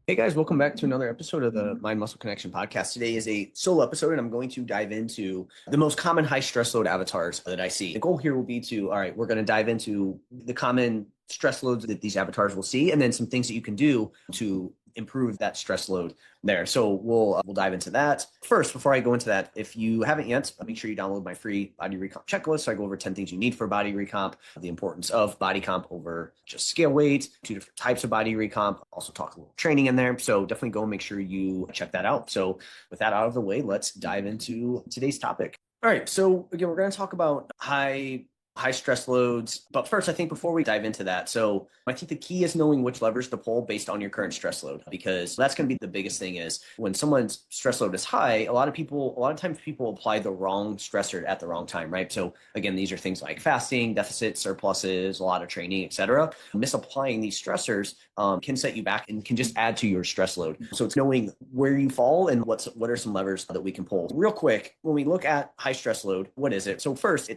Hey guys, welcome back to another episode of the Mind Muscle Connection podcast. Today is a solo episode, and I'm going to dive into the most common high stress load avatars that I see. The goal here will be we're going to dive into the common stress loads that these avatars will see, and then some things that you can do to improve that stress load there. So we'll dive into that. First, before I go into that, if you haven't yet, make sure you download my free body recomp checklist. So I go over 10 things you need for body recomp, the importance of body comp over just scale weight, 2 different types of body recomp, also talk a little training in there. So definitely go and make sure you check that out. So with that out of the way, let's dive into today's topic. All right. So again, we're going to talk about high stress loads. But first, I think before we dive into that, so I think the key is knowing which levers to pull based on your current stress load, because that's going to be the biggest thing is when someone's stress load is high, a lot of times people apply the wrong stressor at the wrong time, right? So again, these are things like fasting, deficits, surpluses, a lot of training, etc. Misapplying these stressors can set you back and can just add to your stress load. So it's knowing where you fall and what are some levers that we can pull. Real quick, when we look at high stress load, what is it? So first,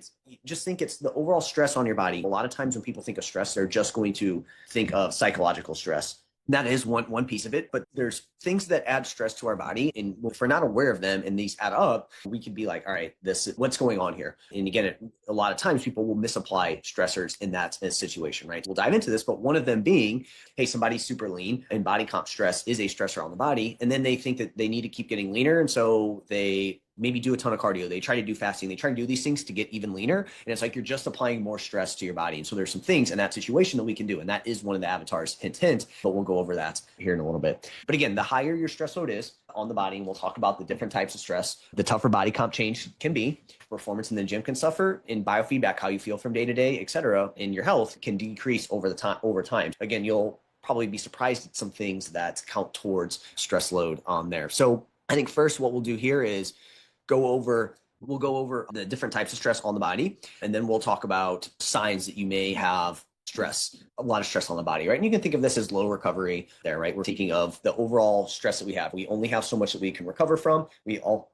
just think it's the overall stress on your body. A lot of times when people think of stress, they're just going to think of psychological stress. That is one piece of it, but there's things that add stress to our body. And if we're not aware of them and these add up, we could be like, all right, what's going on here? And again, a lot of times people will misapply stressors in that situation, right? We'll dive into this, but one of them being, hey, somebody's super lean and body comp stress is a stressor on the body. And then they think that they need to keep getting leaner. And so they maybe do a ton of cardio. They try to do fasting. They try to do these things to get even leaner. And it's like you're just applying more stress to your body. And so there's some things in that situation that we can do. And that is one of the avatars, hint, hint, but we'll go over that here in a little bit. But again, the higher your stress load is on the body, and we'll talk about the different types of stress, the tougher body comp change can be. Performance in the gym can suffer, in biofeedback, how you feel from day to day, et cetera, in your health can decrease over time. Again, you'll probably be surprised at some things that count towards stress load on there. So I think first what we'll do here is we'll go over the different types of stress on the body, and then we'll talk about signs that you may have a lot of stress on the body, right? And you can think of this as low recovery there, right? We're thinking of the overall stress that we have. We only have so much that we can recover from. We all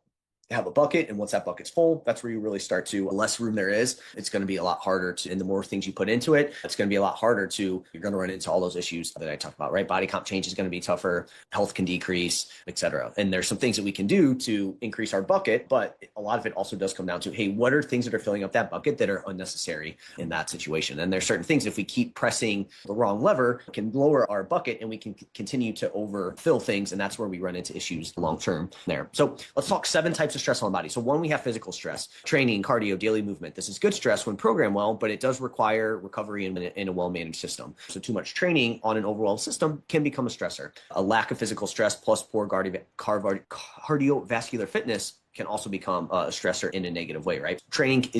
have a bucket, and once that bucket's full, that's where you really start to, the less room there is, it's going to be a lot harder to, and the more things you put into it, it's going to be a lot harder to, you're going to run into all those issues that I talked about, right? Body comp change is going to be tougher, health can decrease, et cetera. And there's some things that we can do to increase our bucket, but a lot of it also does come down to, hey, what are things that are filling up that bucket that are unnecessary in that situation? And there's certain things, if we keep pressing the wrong lever, can lower our bucket and we can continue to overfill things. And that's where we run into issues long-term there. So let's talk 7 types of stress on the body. So 1, we have physical stress, training, cardio, daily movement. This is good stress when programmed well, but it does require recovery in a well-managed system. So too much training on an overall system can become a stressor. A lack of physical stress plus poor cardiovascular fitness can also become a stressor in a negative way, right? Training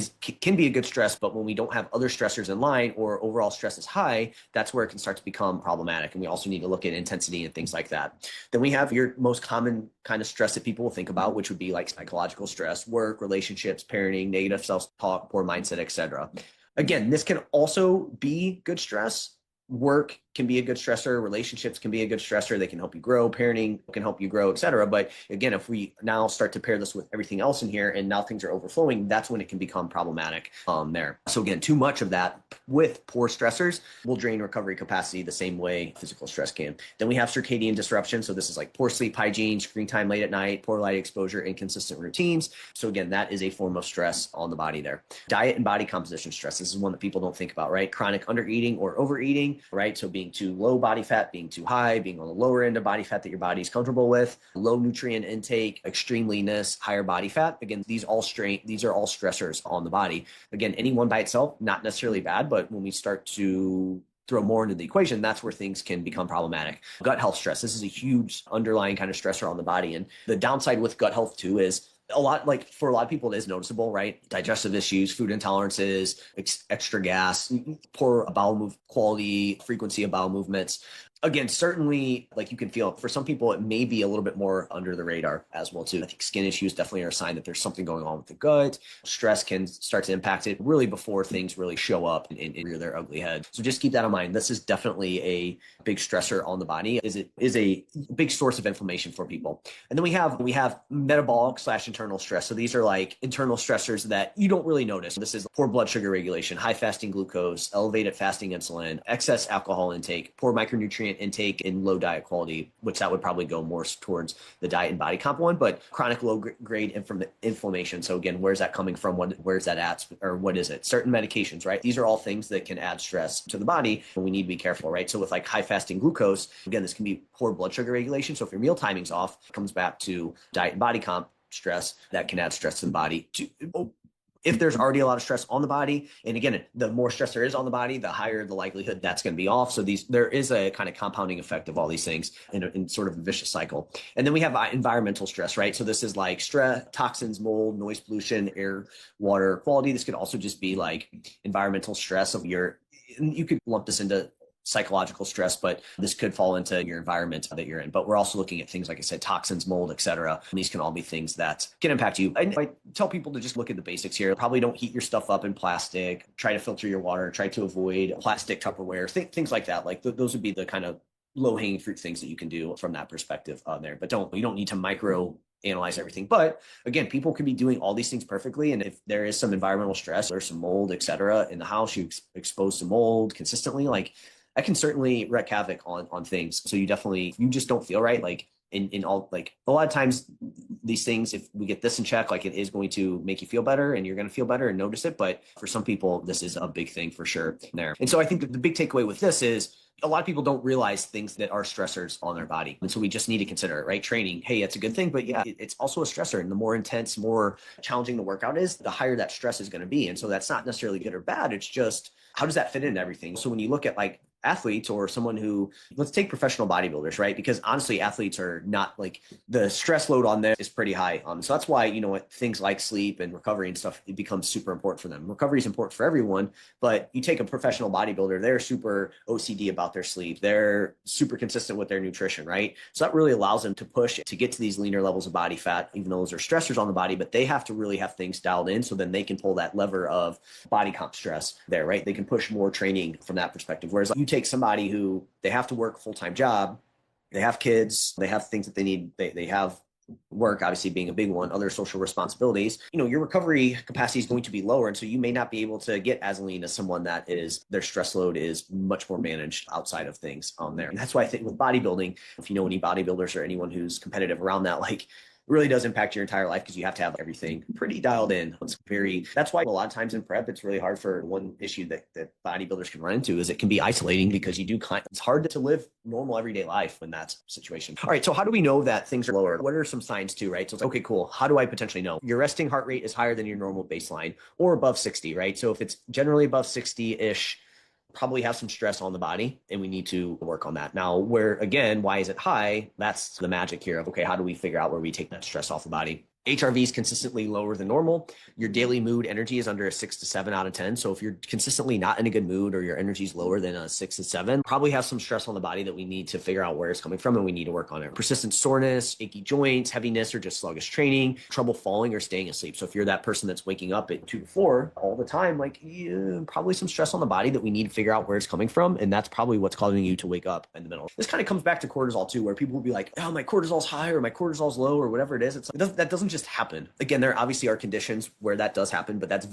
can be a good stress, but when we don't have other stressors in line or overall stress is high, that's where it can start to become problematic. And we also need to look at intensity and things like that. Then we have your most common kind of stress that people will think about, which would be like psychological stress, work, relationships, parenting, negative self-talk, poor mindset, etc. Again, this can also be good stress. Work can be a good stressor. Relationships can be a good stressor. They can help you grow. Parenting can help you grow, et cetera. But again, if we now start to pair this with everything else in here and now things are overflowing, that's when it can become problematic there. So again, too much of that with poor stressors will drain recovery capacity the same way physical stress can. Then we have circadian disruption. So this is like poor sleep hygiene, screen time late at night, poor light exposure, inconsistent routines. So again, that is a form of stress on the body there. Diet and body composition stress. This is one that people don't think about, right? Chronic undereating or overeating, right? So being too low body fat, being too high, being on the lower end of body fat that your body's comfortable with, low nutrient intake, extreme leanness, higher body fat. Again, these are all stressors on the body. Again, any one by itself, not necessarily bad, but when we start to throw more into the equation, that's where things can become problematic. Gut health stress. This is a huge underlying kind of stressor on the body. And the downside with gut health too is for a lot of people, it is noticeable, right? Digestive issues, food intolerances, extra gas, poor bowel quality, frequency of bowel movements. Again, certainly, like you can feel, for some people, it may be a little bit more under the radar as well, too. I think skin issues definitely are a sign that there's something going on with the gut. Stress can start to impact it really before things really show up and rear their ugly head. So just keep that in mind. This is definitely a big stressor on the body. It is a big source of inflammation for people. And then we have metabolic/internal stress. So these are like internal stressors that you don't really notice. This is poor blood sugar regulation, high fasting glucose, elevated fasting insulin, excess alcohol intake, poor micronutrient nutrient intake and low diet quality, which that would probably go more towards the diet and body comp one, but chronic low grade inflammation. So again, where's that coming from? Where's that at? Or what is it? Certain medications, right? These are all things that can add stress to the body, and we need to be careful, right? So with like high fasting glucose, again, this can be poor blood sugar regulation. So if your meal timing's off, it comes back to diet and body comp stress that can add stress to the body. If there's already a lot of stress on the body, and again, the more stress there is on the body, the higher the likelihood that's going to be off. So there is a kind of compounding effect of all these things in sort of a vicious cycle. And then we have environmental stress, right? So this is like stress, toxins, mold, noise pollution, air, water quality. This could also just be like environmental stress of you could lump this into psychological stress, but this could fall into your environment that you're in. But we're also looking at things, like I said, toxins, mold, et cetera. And these can all be things that can impact you. I tell people to just look at the basics here. Probably don't heat your stuff up in plastic. Try to filter your water. Try to avoid plastic Tupperware, things like that. Like those would be the kind of low-hanging fruit things that you can do from that perspective there. But you don't need to micro analyze everything. But again, people can be doing all these things perfectly. And if there is some environmental stress, there's some mold, et cetera, in the house, you expose to mold consistently, like that can certainly wreak havoc on things. So you just don't feel right. Like in all, like a lot of times these things, if we get this in check, like it is going to make you feel better and you're going to feel better and notice it. But for some people, this is a big thing for sure there. And so I think that the big takeaway with this is a lot of people don't realize things that are stressors on their body. And so we just need to consider it, right? Training, hey, it's a good thing, but yeah, it's also a stressor. And the more intense, more challenging the workout is, the higher that stress is going to be. And so that's not necessarily good or bad. It's just, how does that fit into everything? So when you look at like athletes or someone who, let's take professional bodybuilders, right? Because honestly, athletes are not like, the stress load on them is pretty high. So that's why, things like sleep and recovery and stuff, it becomes super important for them. Recovery is important for everyone, but you take a professional bodybuilder, they're super OCD about their sleep. They're super consistent with their nutrition, right? So that really allows them to push to get to these leaner levels of body fat, even though those are stressors on the body, but they have to really have things dialed in so then they can pull that lever of body comp stress there, right? They can push more training from that perspective. Whereas you take somebody who they have to work a full-time job, they have kids, they have things that they need, they have work, obviously being a big one, other social responsibilities, your recovery capacity is going to be lower. And so you may not be able to get as lean as someone that is, their stress load is much more managed outside of things on there. And that's why I think with bodybuilding, if you know any bodybuilders or anyone who's competitive around that, like really does impact your entire life because you have to have everything pretty dialed in. That's why a lot of times in prep, it's really hard. For one issue that bodybuilders can run into is it can be isolating because it's hard to live normal everyday life in that situation. All right. So how do we know that things are lower? What are some signs too, right? So it's okay, cool. How do I potentially know? Your resting heart rate is higher than your normal baseline or above 60, right? So if it's generally above 60-ish, probably have some stress on the body and we need to work on that. Now, why is it high? That's the magic here of, okay, how do we figure out where we take that stress off the body? HRV is consistently lower than normal. Your daily mood energy is under a 6 to 7 out of 10. So if you're consistently not in a good mood or your energy is lower than a 6 to 7, probably have some stress on the body that we need to figure out where it's coming from and we need to work on it. Persistent soreness, achy joints, heaviness, or just sluggish training, trouble falling or staying asleep. So if you're that person that's waking up at 2 to 4 all the time, probably some stress on the body that we need to figure out where it's coming from. And that's probably what's causing you to wake up in the middle. This kind of comes back to cortisol too, where people will be like, oh, my cortisol's high or my cortisol's low or whatever it is. It's like, that doesn't just happen. Again, there obviously are conditions where that does happen, but that's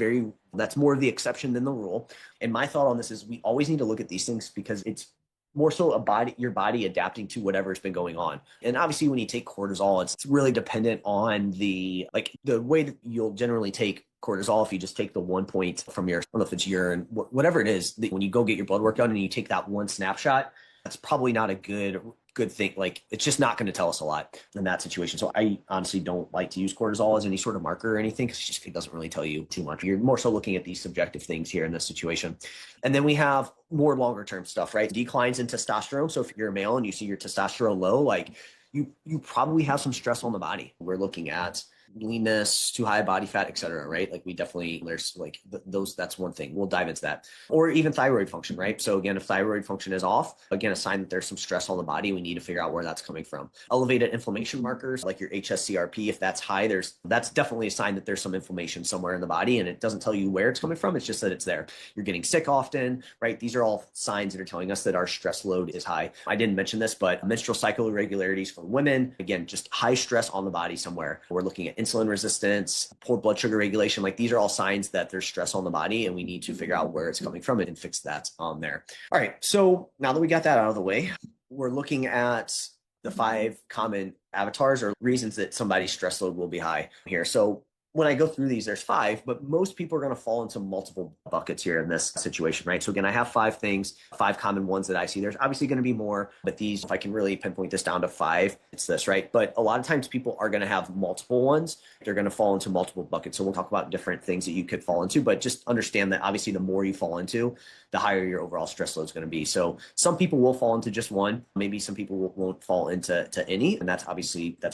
more of the exception than the rule. And my thought on this is we always need to look at these things because it's more so your body adapting to whatever's been going on. And obviously when you take cortisol, it's really dependent on the way that you'll generally take cortisol. If you just take the 1 point from I don't know if it's urine, whatever it is, when you go get your blood work done and you take that one snapshot, that's probably not a good thing. Like it's just not going to tell us a lot in that situation. So I honestly don't like to use cortisol as any sort of marker or anything because it doesn't really tell you too much. You're more so looking at these subjective things here in this situation. And then we have more longer term stuff, right? Declines in testosterone. So if you're a male and you see your testosterone low, like you probably have some stress on the body. We're looking at leanness, too high body fat, et cetera, right? Like there's like those, that's one thing. We'll dive into that. Or even thyroid function, right? So again, if thyroid function is off, again, a sign that there's some stress on the body, we need to figure out where that's coming from. Elevated inflammation markers, like your HSCRP, if that's high, that's definitely a sign that there's some inflammation somewhere in the body and it doesn't tell you where it's coming from. It's just that it's there. You're getting sick often, right? These are all signs that are telling us that our stress load is high. I didn't mention this, but menstrual cycle irregularities for women, again, just high stress on the body somewhere. We're looking at insulin resistance, poor blood sugar regulation. Like these are all signs that there's stress on the body and we need to figure out where it's coming from and fix that on there. All right. So now that we got that out of the way, we're looking at the 5 common avatars or reasons that somebody's stress load will be high here. So when I go through these, there's 5, but most people are going to fall into multiple buckets here in this situation, right? So again, I have 5 things, 5 common ones that I see. There's obviously going to be more, but these, if I can really pinpoint this down to 5, it's this, right? But a lot of times people are going to have multiple ones. They're going to fall into multiple buckets. So we'll talk about different things that you could fall into, but just understand that obviously the more you fall into, the higher your overall stress load is going to be. So some people will fall into just one. Maybe some people won't fall into any, and that's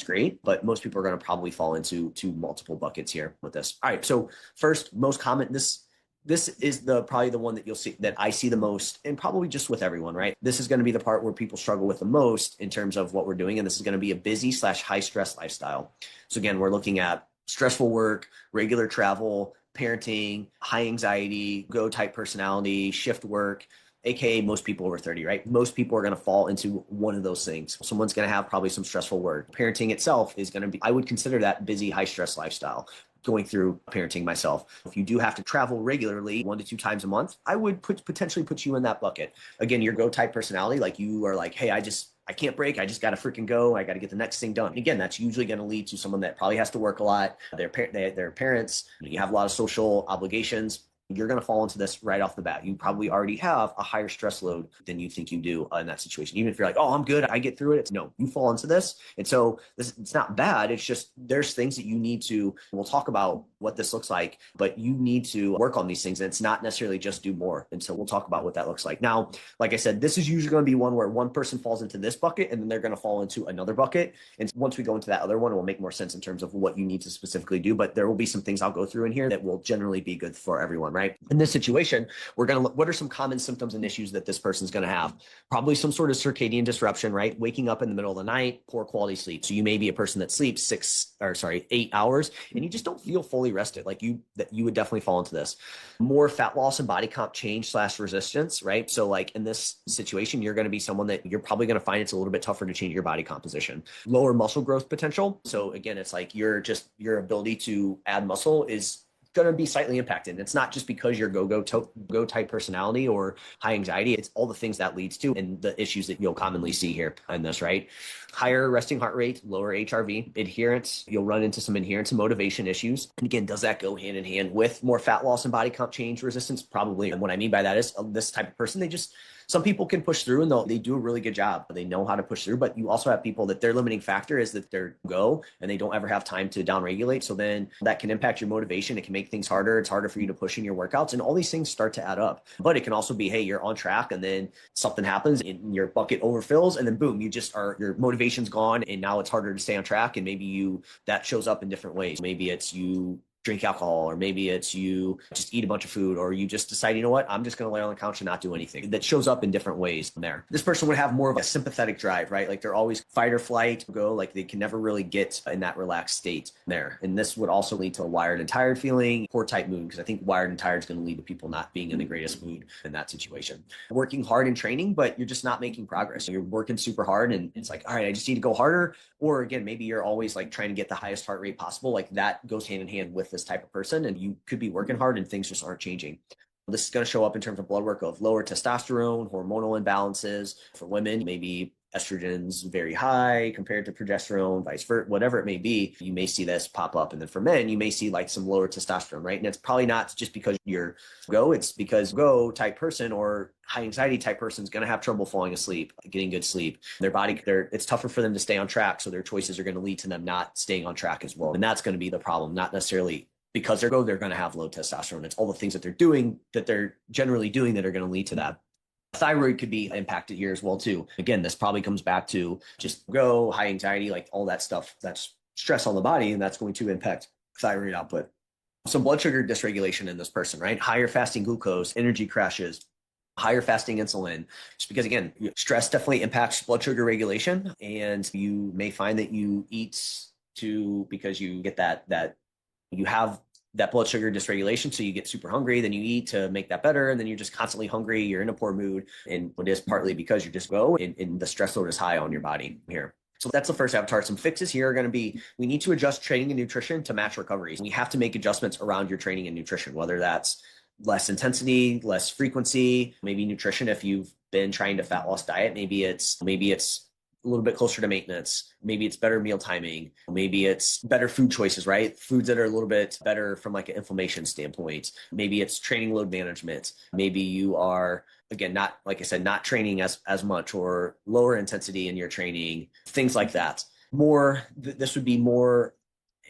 great. But most people are going to probably fall into multiple buckets here with this. All right. So first, most common, this is probably the one that you'll see that I see the most, and probably just with everyone, right? This is going to be the part where people struggle with the most in terms of what we're doing. And this is going to be a busy / high stress lifestyle. So again, we're looking at stressful work, regular travel, parenting, high anxiety, go type personality, shift work, AKA most people over 30, right? Most people are going to fall into one of those things. Someone's going to have probably some stressful work. Parenting itself is going to be, I would consider that busy, high stress lifestyle. Going through parenting myself. If you do have to travel regularly 1 to 2 times a month, I would potentially put you in that bucket. Again, your go type personality, like you are like, hey, I can't break. I just got to freaking go. I got to get the next thing done. And again, that's usually going to lead to someone that probably has to work a lot. Their parents, you have a lot of social obligations. You're going to fall into this right off the bat. You probably already have a higher stress load than you think you do in that situation. Even if you're like, oh, I'm good, I get through it. No, you fall into this. And so it's not bad. It's just there's things that you need to, we'll talk about what this looks like, but you need to work on these things. And it's not necessarily just do more. And so we'll talk about what that looks like. Now, like I said, this is usually going to be one where one person falls into this bucket and then they're going to fall into another bucket. And once we go into that other one, it will make more sense in terms of what you need to specifically do. But there will be some things I'll go through in here that will generally be good for everyone, right? In this situation, we're going to look, what are some common symptoms and issues that this person's going to have? Probably some sort of circadian disruption, right? Waking up in the middle of the night, poor quality sleep. So you may be a person that sleeps 8 hours and you just don't feel fully rested. Like you would definitely fall into this. More fat loss and body comp change / resistance, right? So like in this situation, you're going to be someone that you're probably going to find it's a little bit tougher to change your body composition. Lower muscle growth potential. So again, it's like your ability to add muscle is going to be slightly impacted. It's not just because you're go type personality or high anxiety. It's all the things that leads to and the issues that you'll commonly see here in this, right? Higher resting heart rate, lower HRV, adherence. You'll run into some adherence and motivation issues. And again, does that go hand in hand with more fat loss and body comp change resistance? Probably. And what I mean by that is this type of person, some people can push through and they do a really good job. They know how to push through, but you also have people that their limiting factor is that they're go and they don't ever have time to downregulate. So then that can impact your motivation. It can make things harder. It's harder for you to push in your workouts and all these things start to add up. But it can also be, hey, you're on track and then something happens and your bucket overfills and then boom, your motivation's gone and now it's harder to stay on track. And maybe that shows up in different ways. Maybe it's you drink alcohol, or maybe it's you just eat a bunch of food, or you just decide, you know what, I'm just going to lay on the couch and not do anything. That shows up in different ways there. This person would have more of a sympathetic drive, right? Like they're always fight or flight, go, like they can never really get in that relaxed state there. And this would also lead to a wired and tired feeling, poor type mood, because I think wired and tired is going to lead to people not being in the greatest mood in that situation. Working hard in training, but you're just not making progress. So you're working super hard and it's like, all right, I just need to go harder. Or again, maybe you're always like trying to get the highest heart rate possible. Like that goes hand in hand with this type of person, and you could be working hard and things just aren't changing. This is going to show up in terms of blood work of lower testosterone, hormonal imbalances. For women, maybe estrogen's very high compared to progesterone, vice versa, whatever it may be, you may see this pop up. And then for men, you may see like some lower testosterone, right? And it's probably not just because you're it's because go type person or high anxiety type person is going to have trouble falling asleep, getting good sleep. Their body, it's tougher for them to stay on track. So their choices are going to lead to them not staying on track as well. And that's going to be the problem, not necessarily because they're going to have low testosterone. It's all the things that they're generally doing that are going to lead to that. Thyroid could be impacted here as well too. Again, this probably comes back to just high anxiety, like all that stuff. That's stress on the body, and that's going to impact thyroid output. Some blood sugar dysregulation in this person, right? Higher fasting glucose, energy crashes, higher fasting insulin, just because again, stress definitely impacts blood sugar regulation, and you may find that you eat because you get that you have that blood sugar dysregulation. So you get super hungry, then you eat to make that better. And then you're just constantly hungry. You're in a poor mood. And it is partly because you just and the stress load is high on your body here. So that's the first avatar. Some fixes here are going to be, we need to adjust training and nutrition to match recovery. We have to make adjustments around your training and nutrition, whether that's less intensity, less frequency, maybe nutrition. If you've been trying to fat loss diet. Maybe it's a little bit closer to maintenance. Maybe it's better meal timing. Maybe it's better food choices, right? Foods that are a little bit better from like an inflammation standpoint. Maybe it's training load management. Maybe you are, again, not, like I said, not training as much or lower intensity in your training, things like that. This would be more,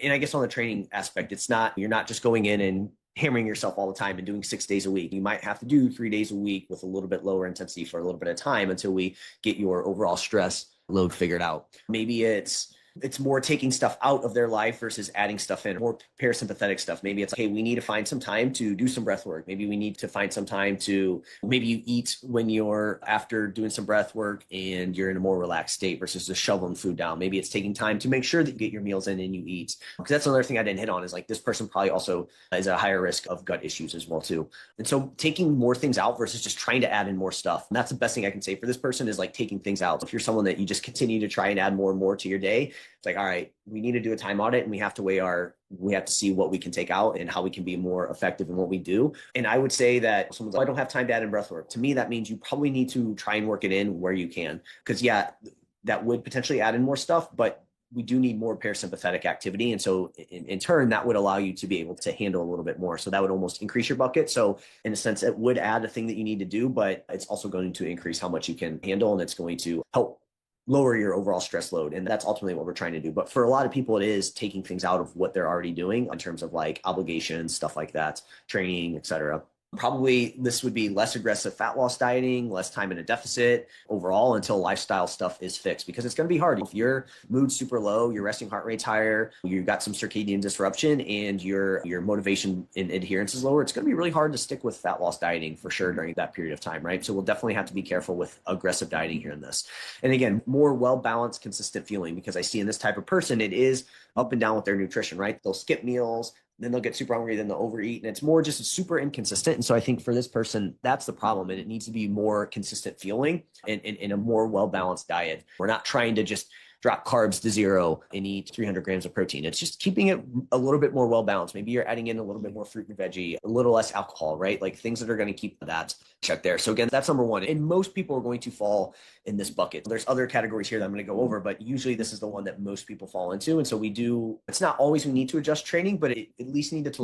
and I guess on the training aspect, you're not just going in and hammering yourself all the time and doing 6 days a week. You might have to do 3 days a week with a little bit lower intensity for a little bit of time until we get your overall stress load figured out. Maybe it's more taking stuff out of their life versus adding stuff in, more parasympathetic stuff. Maybe it's like, hey, we need to find some time to do some breath work. Maybe we need to find some time to, maybe you eat when you're after doing some breath work and you're in a more relaxed state versus just shoveling food down. Maybe it's taking time to make sure that you get your meals in and you eat. Because that's another thing I didn't hit on is like this person probably also is at a higher risk of gut issues as well too. And so taking more things out versus just trying to add in more stuff. And that's the best thing I can say for this person is like taking things out. If you're someone that you just continue to try and add more and more to your day, it's like, all right, we need to do a time audit and we have to see what we can take out and how we can be more effective in what we do. And I would say that someone's like, I don't have time to add in breath work. To me, that means you probably need to try and work it in where you can. Because yeah, that would potentially add in more stuff, but we do need more parasympathetic activity. And so in turn, that would allow you to be able to handle a little bit more. So that would almost increase your bucket. So in a sense, it would add a thing that you need to do, but it's also going to increase how much you can handle. And it's going to help lower your overall stress load. And that's ultimately what we're trying to do. But for a lot of people, it is taking things out of what they're already doing in terms of like obligations, stuff like that, training, etc. Probably this would be less aggressive fat loss dieting, less time in a deficit overall until lifestyle stuff is fixed, because it's going to be hard. If your mood's super low, your resting heart rate's higher, you've got some circadian disruption, and your motivation and adherence is lower, it's going to be really hard to stick with fat loss dieting for sure during that period of time, right? So we'll definitely have to be careful with aggressive dieting here in this. And again, more well-balanced, consistent fueling, because I see in this type of person, it is up and down with their nutrition, right? They'll skip meals, then they'll get super hungry, then they'll overeat, and it's more just super inconsistent. And so I think for this person, that's the problem. And it needs to be more consistent fueling and a more well-balanced diet. We're not trying to just drop carbs to zero and eat 300 grams of protein. It's just keeping it a little bit more well-balanced. Maybe you're adding in a little bit more fruit and veggie, a little less alcohol, right? Like things that are going to keep that check there. So again, that's number one. And most people are going to fall in this bucket. There's other categories here that I'm going to go over, but usually this is the one that most people fall into. And so it's not always we need to adjust training, but we at least need to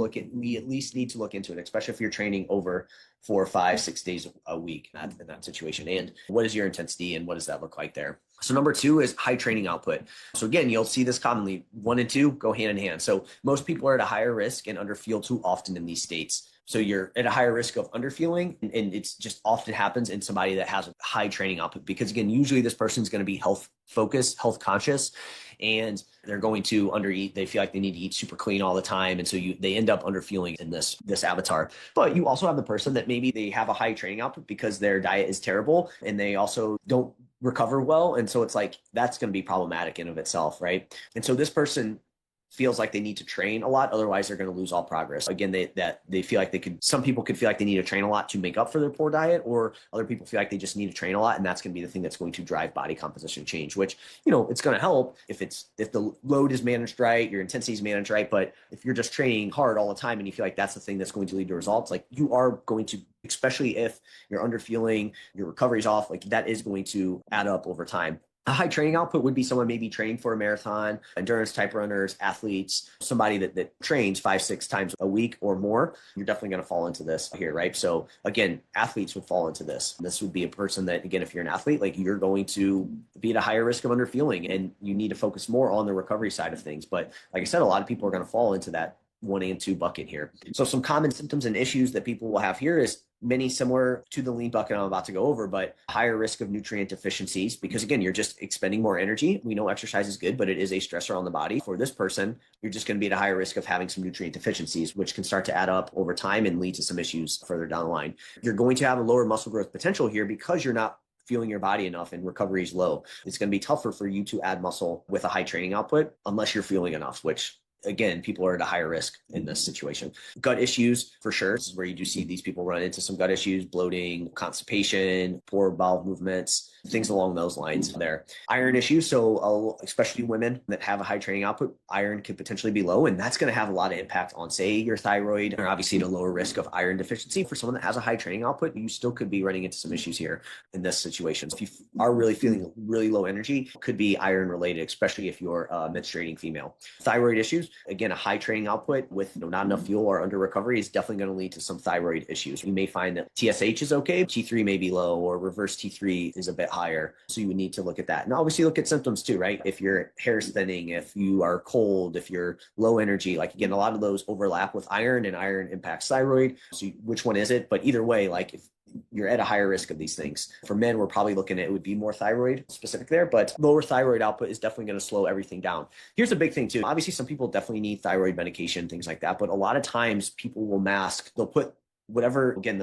look into it, especially if you're training over 4, 5, 6 days a week in that situation. And what is your intensity and what does that look like there? So number 2 is high training output. So again, you'll see this commonly. 1 and 2 go hand in hand. So most people are at a higher risk and underfuel too often in these states. So you're at a higher risk of underfueling, and it's just often happens in somebody that has a high training output, because again, usually this person's going to be health focused, health conscious, and they're going to undereat. They feel like they need to eat super clean all the time. And so they end up underfueling in this avatar. But you also have the person that maybe they have a high training output because their diet is terrible and they also don't recover well. And so it's like, that's going to be problematic in of itself, right? And so this person feels like they need to train a lot, otherwise they're going to lose all progress. Again, they feel like some people could feel like they need to train a lot to make up for their poor diet, or other people feel like they just need to train a lot, and that's going to be the thing that's going to drive body composition change, which, it's going to help if the load is managed right, your intensity is managed right. But if you're just training hard all the time and you feel like that's the thing that's going to lead to results, like you are going to, especially if you're underfueling, your recovery's off, like that is going to add up over time. A high training output would be someone maybe training for a marathon, endurance type runners, athletes, somebody that trains 5, 6 times a week or more. You're definitely going to fall into this here, right? So again, athletes would fall into this. This would be a person that, again, if you're an athlete, like you're going to be at a higher risk of underfueling, and you need to focus more on the recovery side of things. But like I said, a lot of people are going to fall into that 1 and 2 bucket here. So some common symptoms and issues that people will have here is many similar to the lean bucket I'm about to go over, but higher risk of nutrient deficiencies, because again, you're just expending more energy. We know exercise is good, but it is a stressor on the body. For this person, you're just going to be at a higher risk of having some nutrient deficiencies, which can start to add up over time and lead to some issues further down the line. You're going to have a lower muscle growth potential here because you're not fueling your body enough and recovery is low. It's going to be tougher for you to add muscle with a high training output unless you're fueling enough, which again, people are at a higher risk in this situation. Gut issues, for sure. This is where you do see these people run into some gut issues, bloating, constipation, poor bowel movements, things along those lines there. Iron issues. So especially women that have a high training output, iron could potentially be low, and that's going to have a lot of impact on, say, your thyroid, or obviously the lower risk of iron deficiency. For someone that has a high training output, you still could be running into some issues here in this situation. So if you are really feeling really low energy, it could be iron related, especially if you're a menstruating female. Thyroid issues, again, a high training output with not enough fuel or under recovery is definitely going to lead to some thyroid issues. You may find that TSH is okay, T3 may be low, or reverse T3 is a bit higher. So you would need to look at that. And obviously look at symptoms too, right? If your hair's thinning, if you are cold, if you're low energy, like again, a lot of those overlap with iron, and iron impacts thyroid. So which one is it? But either way, like if you're at a higher risk of these things. For men, we're probably looking at it would be more thyroid specific there, but lower thyroid output is definitely going to slow everything down. Here's a big thing too. Obviously, some people definitely need thyroid medication, things like that, but a lot of times people will mask, they'll put whatever, again,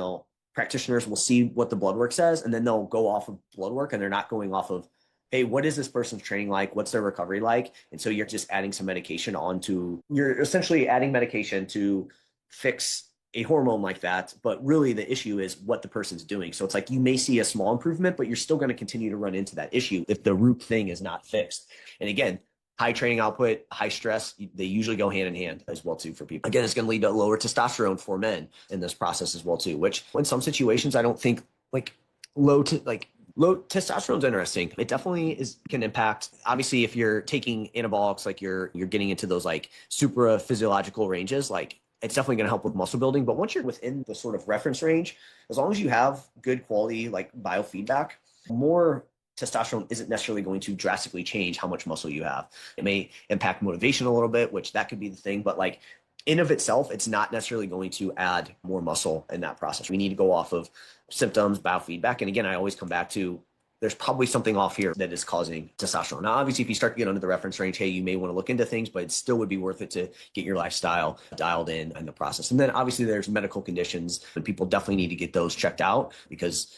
practitioners will see what the blood work says, and then they'll go off of blood work, and they're not going off of, hey, what is this person's training like? What's their recovery like? And so you're just adding some medication you're essentially adding medication to fix a hormone like that, but really the issue is what the person's doing. So it's like you may see a small improvement, but you're still going to continue to run into that issue if the root thing is not fixed. And again, high training output, high stress, they usually go hand in hand as well too for people. Again, it's going to lead to lower testosterone for men in this process as well too, which in some situations I don't think low testosterone is interesting. It definitely can impact. Obviously, if you're taking anabolics, like you're getting into those like supra physiological ranges, like it's definitely going to help with muscle building. But once you're within the sort of reference range, as long as you have good quality like biofeedback, more testosterone isn't necessarily going to drastically change how much muscle you have. It may impact motivation a little bit, which that could be the thing, but like in of itself, it's not necessarily going to add more muscle in that process. We need to go off of symptoms, biofeedback. And again, I always come back to there's probably something off here that is causing testosterone. Now, obviously, if you start to get under the reference range, hey, you may want to look into things, but it still would be worth it to get your lifestyle dialed in the process. And then obviously there's medical conditions, and people definitely need to get those checked out, because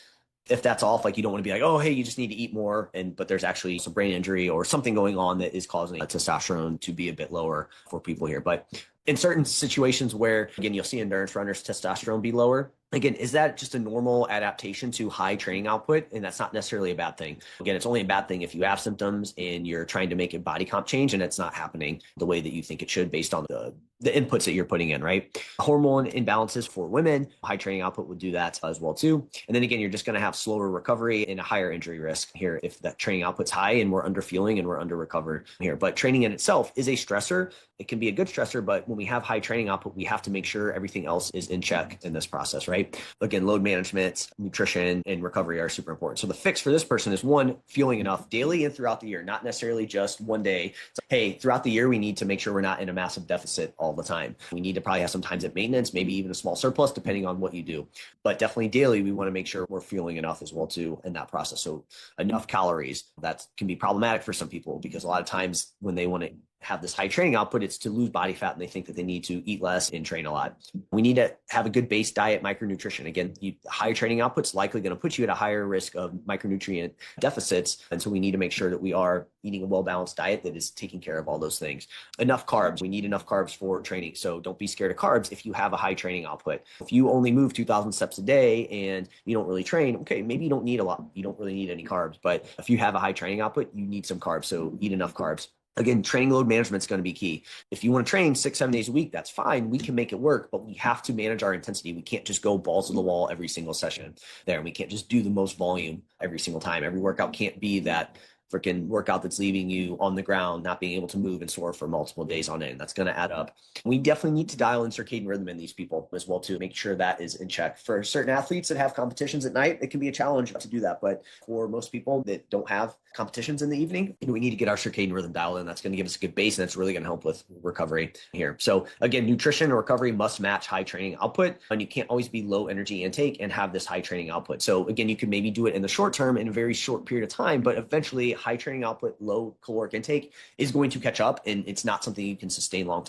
if that's off, like you don't want to be like, oh, hey, you just need to eat more. But there's actually some brain injury or something going on that is causing testosterone to be a bit lower for people here. But in certain situations where, again, you'll see endurance runners testosterone be lower. Again, is that just a normal adaptation to high training output? And that's not necessarily a bad thing. Again, it's only a bad thing if you have symptoms and you're trying to make a body comp change and it's not happening the way that you think it should based on the inputs that you're putting in, right? Hormone imbalances for women, high training output would do that as well too. And then again, you're just going to have slower recovery and a higher injury risk here if that training output's high and we're under fueling and we're under recovered here. But training in itself is a stressor. It can be a good stressor, but when we have high training output, we have to make sure everything else is in check in this process, right? Again, load management, nutrition, and recovery are super important. So the fix for this person is one, fueling enough daily and throughout the year, not necessarily just one day. It's like, hey, throughout the year, we need to make sure we're not in a massive deficit all the time. We need to probably have some times at maintenance, maybe even a small surplus, depending on what you do. But definitely daily, we want to make sure we're fueling enough as well too in that process. So enough calories. That can be problematic for some people because a lot of times when they want to have this high training output, it's to lose body fat and they think that they need to eat less and train a lot. We need to have a good base diet, micronutrition. Again, high training output's likely going to put you at a higher risk of micronutrient deficits. And so we need to make sure that we are eating a well-balanced diet that is taking care of all those things. Enough carbs. We need enough carbs for training. So don't be scared of carbs if you have a high training output. If you only move 2,000 steps a day and you don't really train, okay, maybe you don't need a lot. You don't really need any carbs. But if you have a high training output, you need some carbs. So eat enough carbs. Again, training load management is going to be key. If you want to train 6-7 days a week, that's fine. We can make it work, but we have to manage our intensity. We can't just go balls to the wall every single session there. We can't just do the most volume every single time. Every workout can't be that freaking workout that's leaving you on the ground, not being able to move and sore for multiple days on end. That's going to add up. We definitely need to dial in circadian rhythm in these people as well to make sure that is in check. For certain athletes that have competitions at night, it can be a challenge to do that. But for most people that don't have competitions in the evening, we need to get our circadian rhythm dialed in. That's going to give us a good base, and that's really going to help with recovery here. So again, nutrition and recovery must match high training output, and you can't always be low energy intake and have this high training output. So again, you can maybe do it in the short term in a very short period of time, but eventually high training output, low caloric intake is going to catch up, and it's not something you can sustain long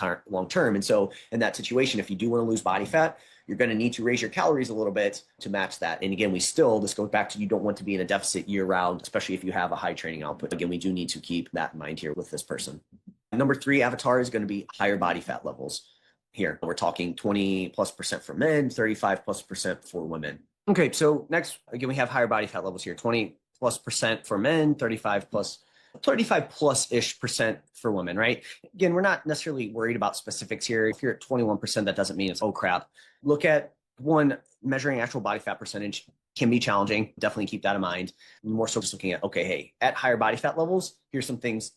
term. And so in that situation, if you do want to lose body fat, you're going to need to raise your calories a little bit to match that. And again, this goes back to you don't want to be in a deficit year round, especially if you have a high training output. Again, we do need to keep that in mind here with this person. Number 3 avatar is going to be higher body fat levels. Here, we're talking 20+% for men, 35+% for women. Okay, so next, again, we have higher body fat levels here, 20+% for men, 35+ish% for women, right? Again, we're not necessarily worried about specifics here. If you're at 21%, that doesn't mean it's, oh crap. Look at measuring actual body fat percentage can be challenging. Definitely keep that in mind. More so just looking at, okay, hey, at higher body fat levels, here's some things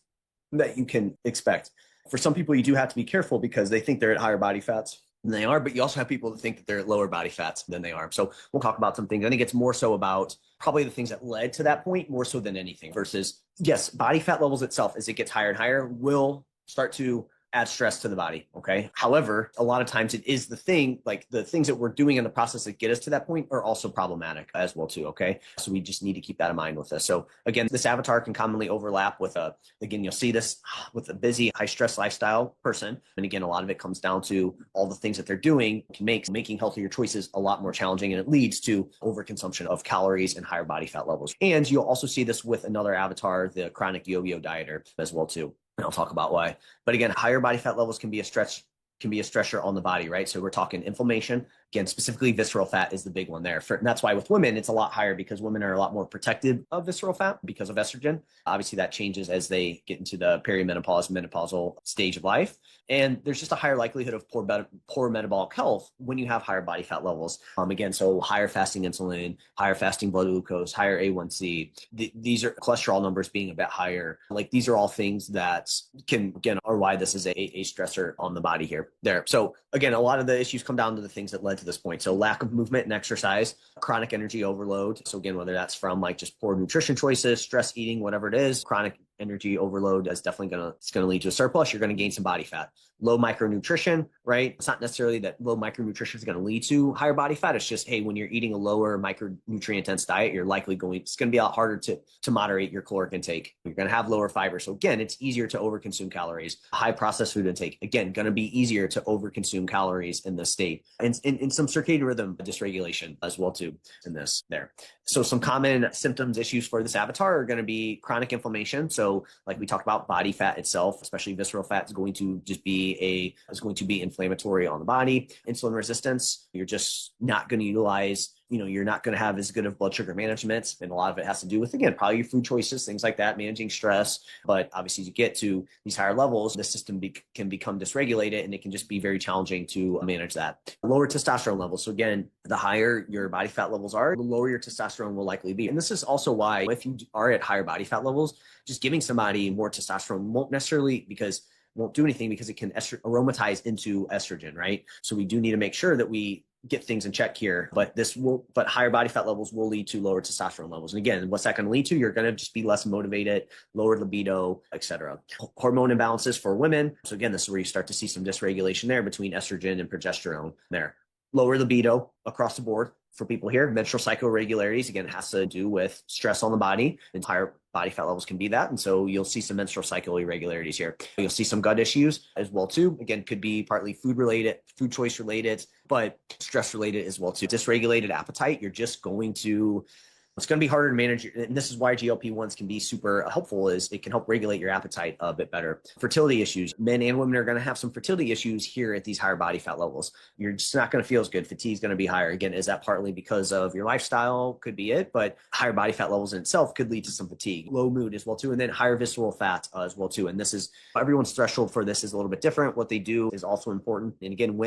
that you can expect. For some people, you do have to be careful because they think they're at higher body fats than they are, but you also have people that think that they're at lower body fats than they are. So we'll talk about some things. I think it's more so about probably the things that led to that point more so than anything versus, yes, body fat levels itself, as it gets higher and higher, will start to add stress to the body. Okay. However, a lot of times it is the thing, like the things that we're doing in the process that get us to that point are also problematic as well too. Okay. So we just need to keep that in mind with this. So again, this avatar can commonly overlap with again, you'll see this with a busy, high stress lifestyle person. And again, a lot of it comes down to all the things that they're doing can make making healthier choices a lot more challenging. And it leads to overconsumption of calories and higher body fat levels. And you'll also see this with another avatar, the chronic yo-yo dieter as well too. And I'll talk about why. But again, higher body fat levels can be a stressor on the body, right? So we're talking inflammation. Again, specifically visceral fat is the big one there. And that's why with women, it's a lot higher because women are a lot more protective of visceral fat because of estrogen. Obviously, that changes as they get into the perimenopause, menopausal stage of life. And there's just a higher likelihood of poor metabolic health when you have higher body fat levels. Again, so higher fasting insulin, higher fasting blood glucose, higher A1C. These are cholesterol numbers being a bit higher. Like these are all things that can, again, are why this is a stressor on the body here. There. So again, a lot of the issues come down to the things that led to this point. So lack of movement and exercise, chronic energy overload. So again, whether that's from like just poor nutrition choices, stress eating, whatever it is, chronic energy overload is definitely going to lead to a surplus. You're going to gain some body fat. Low micronutrition, right? It's not necessarily that low micronutrition is going to lead to higher body fat. It's just, hey, when you're eating a lower micronutrient dense diet, you're likely it's going to be a lot harder to moderate your caloric intake. You're going to have lower fiber. So again, it's easier to overconsume calories. High processed food intake, again, going to be easier to overconsume calories in this state. And in some circadian rhythm dysregulation as well too in this there. So some common symptoms, issues for this avatar are going to be chronic inflammation. So like we talked about, body fat itself, especially visceral fat, is going to be inflammatory on the body. Insulin resistance, you're just not going to utilize, you're not going to have as good of blood sugar management. And a lot of it has to do with, again, probably your food choices, things like that, managing stress. But obviously, as you get to these higher levels, the system can become dysregulated, and it can just be very challenging to manage that. Lower testosterone levels. So again, the higher your body fat levels are, the lower your testosterone will likely be. And this is also why if you are at higher body fat levels, just giving somebody more testosterone won't do anything because it can aromatize into estrogen, right? So we do need to make sure that we get things in check here, but higher body fat levels will lead to lower testosterone levels. And again, what's that going to lead to? You're going to just be less motivated, lower libido, etc. Hormone imbalances for women. So again, this is where you start to see some dysregulation there between estrogen and progesterone there. Lower libido across the board for people here. Menstrual cycle irregularities, again, has to do with stress on the body, and higher body fat levels can be that. And so you'll see some menstrual cycle irregularities here. You'll see some gut issues as well too. Again, could be partly food related, food choice related, but stress related as well too. Dysregulated appetite, you're just going to it's going to be harder to manage. And this is why GLP-1s can be super helpful, is it can help regulate your appetite a bit better. Fertility issues. Men and women are going to have some fertility issues here at these higher body fat levels. You're just not going to feel as good. Fatigue is going to be higher. Again, is that partly because of your lifestyle? Could be it, but higher body fat levels in itself could lead to some fatigue. Low mood as well too, and then higher visceral fat as well too. And this is, everyone's threshold for this is a little bit different. What they do is also important. And again,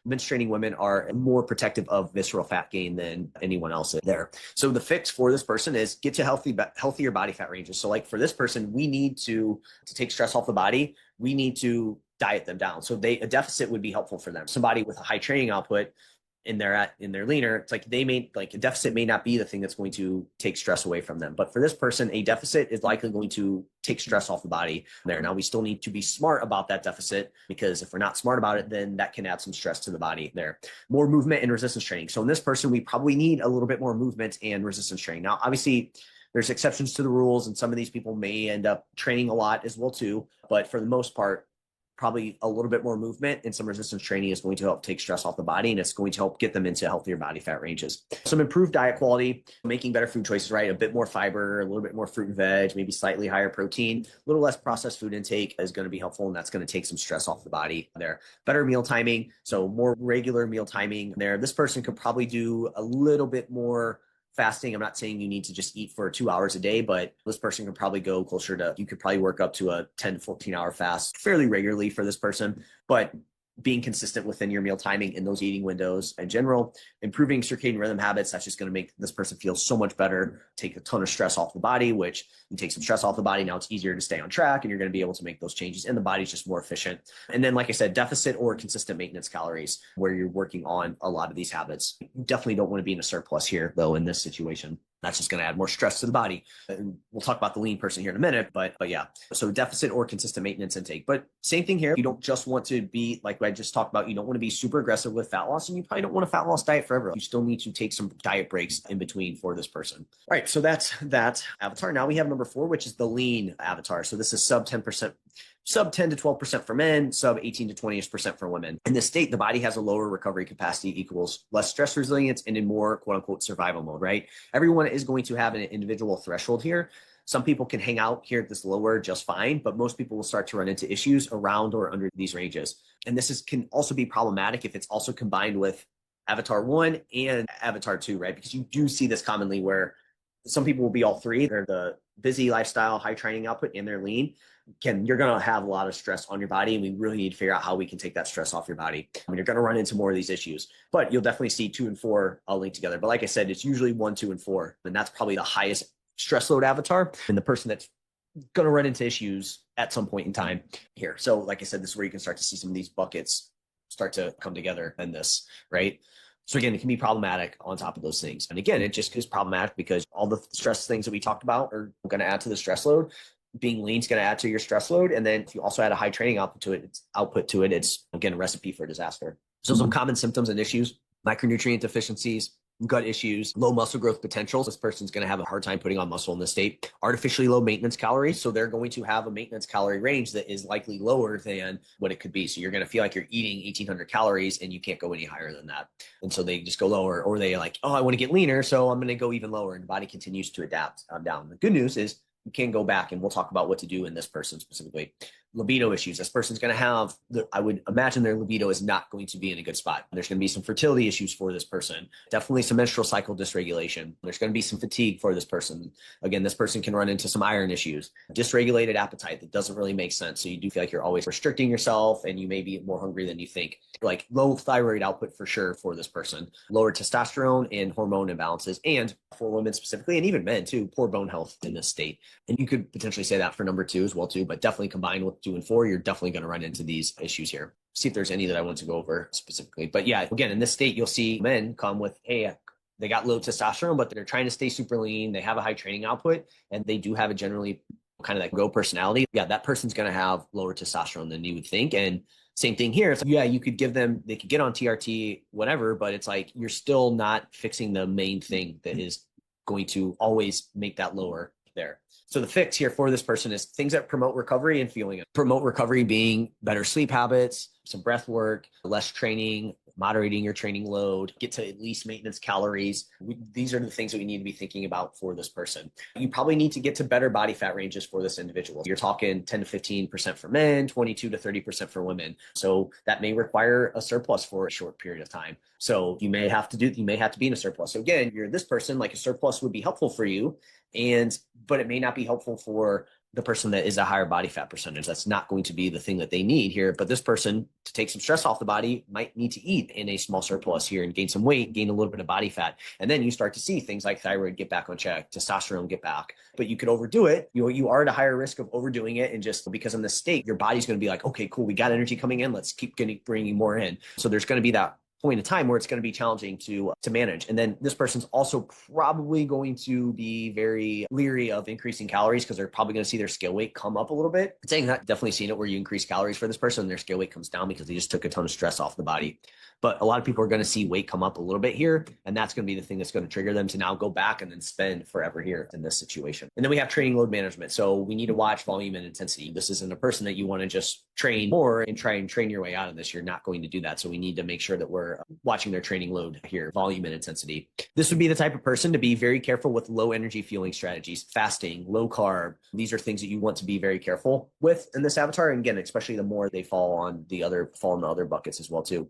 menstruating women are more protective of visceral fat gain than anyone else there. So the fix for this person is get to healthier body fat ranges. So like for this person, we need to take stress off the body. We need to diet them down. So a deficit would be helpful for them. Somebody with a high training output and they're leaner, it's like a deficit may not be the thing that's going to take stress away from them. But for this person, a deficit is likely going to take stress off the body there. Now we still need to be smart about that deficit, because if we're not smart about it, then that can add some stress to the body there. More movement and resistance training. So in this person, we probably need a little bit more movement and resistance training. Now, obviously, there's exceptions to the rules, and some of these people may end up training a lot as well too. But for the most part, probably a little bit more movement and some resistance training is going to help take stress off the body, and it's going to help get them into healthier body fat ranges. Some improved diet quality, making better food choices, right? A bit more fiber, a little bit more fruit and veg, maybe slightly higher protein, a little less processed food intake is going to be helpful, and that's going to take some stress off the body there. Better meal timing, so more regular meal timing there. This person could probably do a little bit more fasting. I'm not saying you need to just eat for 2 hours a day, but this person could probably go closer to, you could probably work up to a 10 to 14 hour fast fairly regularly for this person. But being consistent within your meal timing in those eating windows in general, improving circadian rhythm habits, that's just going to make this person feel so much better, take a ton of stress off the body, which you take some stress off the body. Now it's easier to stay on track and you're going to be able to make those changes and the body's just more efficient. And then, like I said, deficit or consistent maintenance calories where you're working on a lot of these habits. You definitely don't want to be in a surplus here though in this situation. That's just going to add more stress to the body. And we'll talk about the lean person here in a minute, but yeah. So deficit or consistent maintenance intake. But same thing here. You don't just want to be, like I just talked about, you don't want to be super aggressive with fat loss, and you probably don't want a fat loss diet forever. You still need to take some diet breaks in between for this person. All right, so that's that avatar. Now we have number 4, which is the lean avatar. So this is sub 10%. Sub 10 to 12% for men, sub 18 to 20% for women. In this state, the body has a lower recovery capacity equals less stress resilience and in more quote unquote survival mode, right? Everyone is going to have an individual threshold here. Some people can hang out here at this lower just fine, but most people will start to run into issues around or under these ranges. And this can also be problematic if it's also combined with Avatar 1 and Avatar 2, right? Because you do see this commonly where some people will be all three. They're the busy lifestyle, high training output, and they're lean. You're going to have a lot of stress on your body, and we really need to figure out how we can take that stress off your body. I mean, you're going to run into more of these issues, but you'll definitely see 2 and 4 all linked together. But like I said, it's usually 1, 2, and 4, and that's probably the highest stress load avatar and the person that's going to run into issues at some point in time here. So like I said, this is where you can start to see some of these buckets start to come together in this, right? So again, it can be problematic on top of those things. And again, it just is problematic because all the stress things that we talked about are going to add to the stress load. Being lean is going to add to your stress load. And then if you also add a high training output to it, it's again, a recipe for disaster. So some common symptoms and issues: micronutrient deficiencies, gut issues, low muscle growth potential. This person's going to have a hard time putting on muscle in this state. Artificially low maintenance calories. So they're going to have a maintenance calorie range that is likely lower than what it could be. So you're going to feel like you're eating 1,800 calories and you can't go any higher than that. And so they just go lower, or they like, oh, I want to get leaner, so I'm going to go even lower. And the body continues to adapt down. The good news is you can go back, and we'll talk about what to do in this person specifically. Libido issues. This person's going to have, I would imagine their libido is not going to be in a good spot. There's going to be some fertility issues for this person. Definitely some menstrual cycle dysregulation. There's going to be some fatigue for this person. Again, this person can run into some iron issues. Dysregulated appetite that doesn't really make sense. So you do feel like you're always restricting yourself and you may be more hungry than you think. Like low thyroid output for sure for this person. Lower testosterone and hormone imbalances. And for women specifically, and even men too, poor bone health in this state. And you could potentially say that for number 2 as well too, but definitely combined with 2 and 4, you're definitely going to run into these issues here. See if there's any that I want to go over specifically. But yeah, again, in this state, you'll see men come with, hey, they got low testosterone, but they're trying to stay super lean. They have a high training output, and they do have a generally kind of like go personality. Yeah, that person's going to have lower testosterone than you would think. And same thing here. It's like, yeah, you could give them, they could get on TRT, whatever, but it's like, you're still not fixing the main thing that is going to always make that lower there. So the fix here for this person is things that promote recovery and feeling it. Promote recovery being better sleep habits, some breath work, less training, moderating your training load, get to at least maintenance calories. These are the things that we need to be thinking about for this person. You probably need to get to better body fat ranges for this individual. You're talking 10 to 15% for men, 22 to 30% for women. So that may require a surplus for a short period of time. So you may have to be in a surplus. So again, you're this person, like a surplus would be helpful for you, but it may not be helpful for the person that is a higher body fat percentage. That's not going to be the thing that they need here. But this person, to take some stress off the body, might need to eat in a small surplus here and gain some weight, gain a little bit of body fat. And then you start to see things like thyroid get back on check, testosterone get back. But you could overdo it. You are at a higher risk of overdoing it. And just because in this state, your body's going to be like, okay, cool, we got energy coming in. Let's keep bringing more in. So there's going to be that point in time where it's going to be challenging to manage. And then this person's also probably going to be very leery of increasing calories because they're probably going to see their scale weight come up a little bit. I'm saying that, definitely seen it where you increase calories for this person and their scale weight comes down because they just took a ton of stress off the body. But a lot of people are going to see weight come up a little bit here, and that's going to be the thing that's going to trigger them to now go back and then spend forever here in this situation. And then we have training load management. So we need to watch volume and intensity. This isn't a person that you want to just train more and try and train your way out of this. You're not going to do that. So we need to make sure that we're watching their training load here, volume and intensity. This would be the type of person to be very careful with low energy fueling strategies, fasting, low carb. These are things that you want to be very careful with in this avatar. And again, especially the more they fall in the other buckets as well too.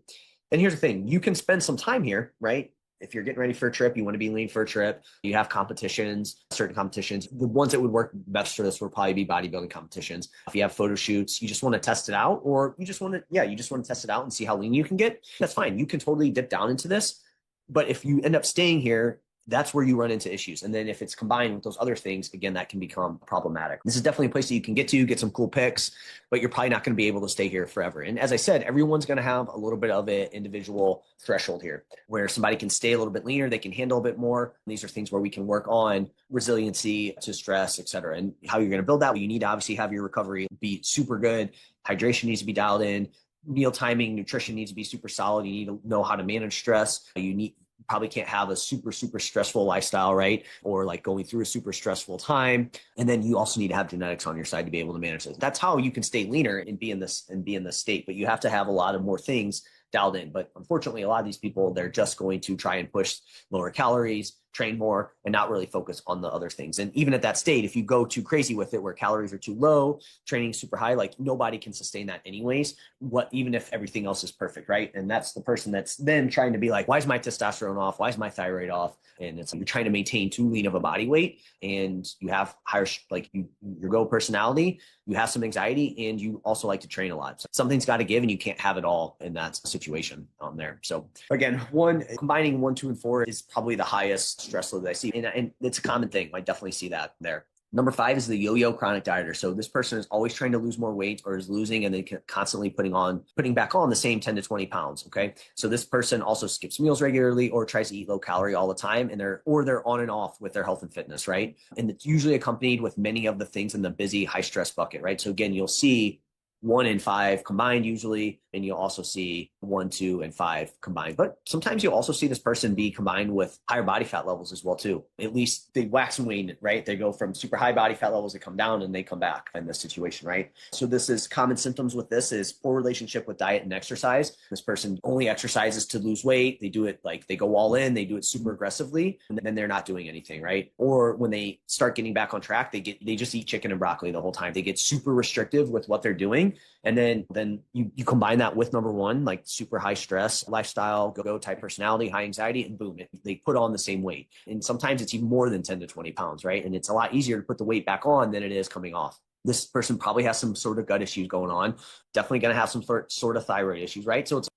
And here's the thing, you can spend some time here, right? If you're getting ready for a trip, you want to be lean for a trip, you have competitions, certain competitions. The ones that would work best for this would probably be bodybuilding competitions. If you have photo shoots, you just want to test it out, or you just want to test it out and see how lean you can get. That's fine. You can totally dip down into this. But if you end up staying here, that's where you run into issues. And then if it's combined with those other things, again, that can become problematic. This is definitely a place that you can get some cool pics, but you're probably not going to be able to stay here forever. And as I said, everyone's going to have a little bit of an individual threshold here where somebody can stay a little bit leaner, they can handle a bit more. And these are things where we can work on resiliency to stress, et cetera. And how you're going to build that, you need to obviously have your recovery be super good. Hydration needs to be dialed in. Meal timing, nutrition needs to be super solid. You need to know how to manage stress. You probably can't have a super stressful lifestyle, right? Or like going through a super stressful time. And then you also need to have genetics on your side to be able to manage this. That's how you can stay leaner and be in this state. But you have to have a lot of more things dialed in. But unfortunately, a lot of these people, they're just going to try and push lower calories, train more, and not really focus on the other things. And even at that state, if you go too crazy with it, where calories are too low, training super high, like nobody can sustain that anyways, even if everything else is perfect, right? And that's the person that's then trying to be like, why is my testosterone off? Why is my thyroid off? And it's like you're trying to maintain too lean of a body weight, and you have higher, like your go personality, you have some anxiety, and you also like to train a lot. So something's got to give, and you can't have it all in that situation there. So again, combining 1, 2, and 4 is probably the highest stress load that I see. And it's a common thing. I definitely see that there. Number 5 is the yo-yo chronic dieter. So this person is always trying to lose more weight, or is losing and then constantly putting back on the same 10 to 20 pounds. Okay. So this person also skips meals regularly, or tries to eat low calorie all the time. And they're on and off with their health and fitness, right? And it's usually accompanied with many of the things in the busy high stress bucket, right? So again, you'll see 1 and 5 combined usually, and you'll also see 1, 2, and 5 combined. But sometimes you'll also see this person be combined with higher body fat levels as well too. At least they wax and wane, right? They go from super high body fat levels, they come down, and they come back in this situation, right? So this is common symptoms with this is poor relationship with diet and exercise. This person only exercises to lose weight. They do it like they go all in, they do it super aggressively, and then they're not doing anything, right? Or when they start getting back on track, they just eat chicken and broccoli the whole time. They get super restrictive with what they're doing. And then you combine that with number 1, like super high stress lifestyle, go type personality, high anxiety, and boom, they put on the same weight. And sometimes it's even more than 10 to 20 pounds, right? And it's a lot easier to put the weight back on than it is coming off. This person probably has some sort of gut issues going on, definitely going to have some sort of thyroid issues, right? So it's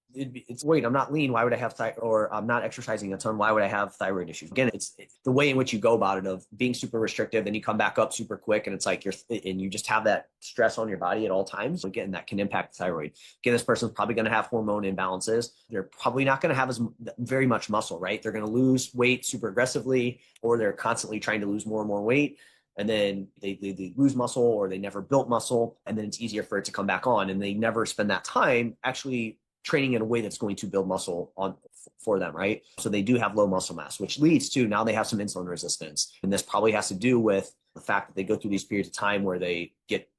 wait, I'm not lean. Why would I have or I'm not exercising a ton. Why would I have thyroid issues? Again, it's the way in which you go about it of being super restrictive, then you come back up super quick, and it's like you just have that stress on your body at all times. So again, that can impact the thyroid. Again, this person's probably going to have hormone imbalances. They're probably not going to have very much muscle, right? They're going to lose weight super aggressively, or they're constantly trying to lose more and more weight. And then they lose muscle, or they never built muscle, and then it's easier for it to come back on. And they never spend that time actually training in a way that's going to build muscle for them, right? So they do have low muscle mass, which leads to now they have some insulin resistance. And this probably has to do with the fact that they go through these periods of time where they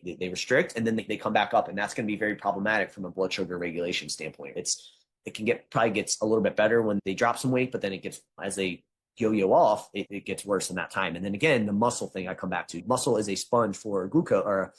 restrict, and then they come back up. And that's going to be very problematic from a blood sugar regulation standpoint. Probably gets a little bit better when they drop some weight, but then as they yo-yo off, it gets worse in that time. And then again, the muscle thing I come back to. Muscle is a sponge for glucose,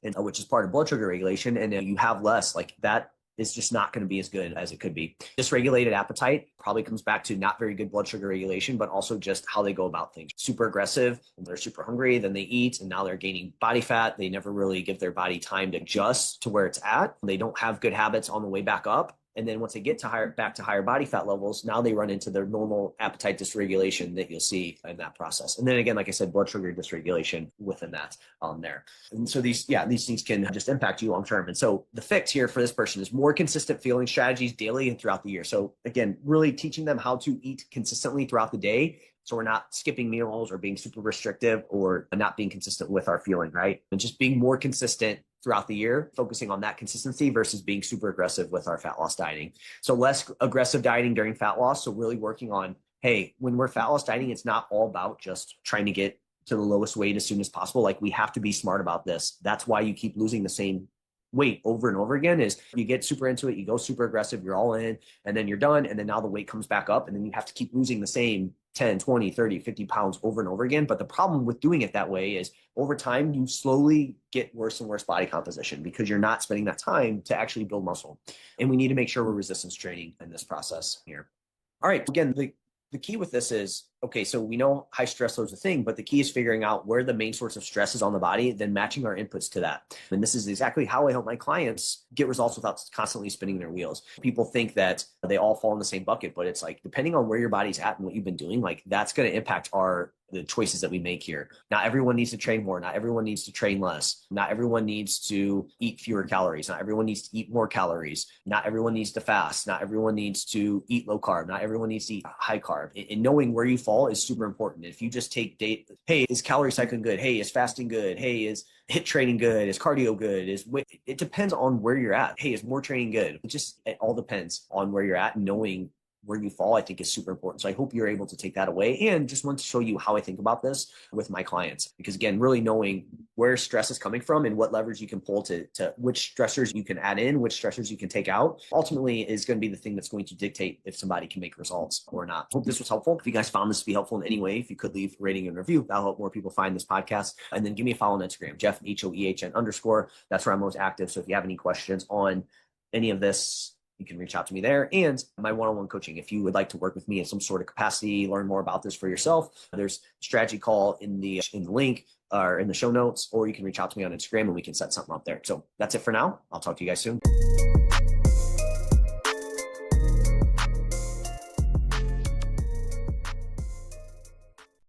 and which is part of blood sugar regulation. And you have less, like that is just not going to be as good as it could be. Dysregulated appetite probably comes back to not very good blood sugar regulation, but also just how they go about things. Super aggressive, and they're super hungry, then they eat, and now they're gaining body fat. They never really give their body time to adjust to where it's at. They don't have good habits on the way back up. And then once they get back to higher body fat levels, now they run into their normal appetite dysregulation that you'll see in that process. And then again, like I said, blood sugar dysregulation within that there. And so these things can just impact you long term. And so the fix here for this person is more consistent fueling strategies daily and throughout the year. So again, really teaching them how to eat consistently throughout the day. So we're not skipping meals or being super restrictive or not being consistent with our fueling, right? And just being more consistent throughout the year, focusing on that consistency versus being super aggressive with our fat loss dieting. So less aggressive dieting during fat loss. So really working on, hey, when we're fat loss dieting, it's not all about just trying to get to the lowest weight as soon as possible. Like, we have to be smart about this. That's why you keep losing the same weight over and over again. Is you get super into it, you go super aggressive, you're all in, and then you're done. And then now the weight comes back up, and then you have to keep losing the same 10, 20, 30, 50 pounds over and over again. But the problem with doing it that way is over time, you slowly get worse and worse body composition because you're not spending that time to actually build muscle. And we need to make sure we're resistance training in this process here. All right. Again, the key with this is, okay, so we know high stress load is a thing, but the key is figuring out where the main source of stress is on the body, then matching our inputs to that. And this is exactly how I help my clients get results without constantly spinning their wheels. People think that they all fall in the same bucket, but it's like, depending on where your body's at and what you've been doing, like, that's going to impact the choices that we make here. Not everyone needs to train more. Not everyone needs to train less. Not everyone needs to eat fewer calories. Not everyone needs to eat more calories. Not everyone needs to fast. Not everyone needs to eat low carb. Not everyone needs to eat high carb. And knowing where you fall is super important. If you just take hey, is calorie cycling good? Hey, is fasting good? Hey, is HIIT training good? Is cardio good? It depends on where you're at. Hey, is more training good? It all depends on where you're at, and knowing where you fall, I think, is super important. So I hope you're able to take that away, and just want to show you how I think about this with my clients. Because again, really knowing where stress is coming from and what levers you can pull to which stressors you can add in, which stressors you can take out, ultimately is going to be the thing that's going to dictate if somebody can make results or not. Hope this was helpful. If you guys found this to be helpful in any way, if you could leave a rating and review, that'll help more people find this podcast. And then give me a follow on Instagram, Jeff, HOEHN_. That's where I'm most active. So if you have any questions on any of this, you can reach out to me there. And my one-on-one coaching, if you would like to work with me in some sort of capacity, learn more about this for yourself, there's a strategy call in the link or in the show notes, or you can reach out to me on Instagram and we can set something up there. So that's it for now. I'll talk to you guys soon.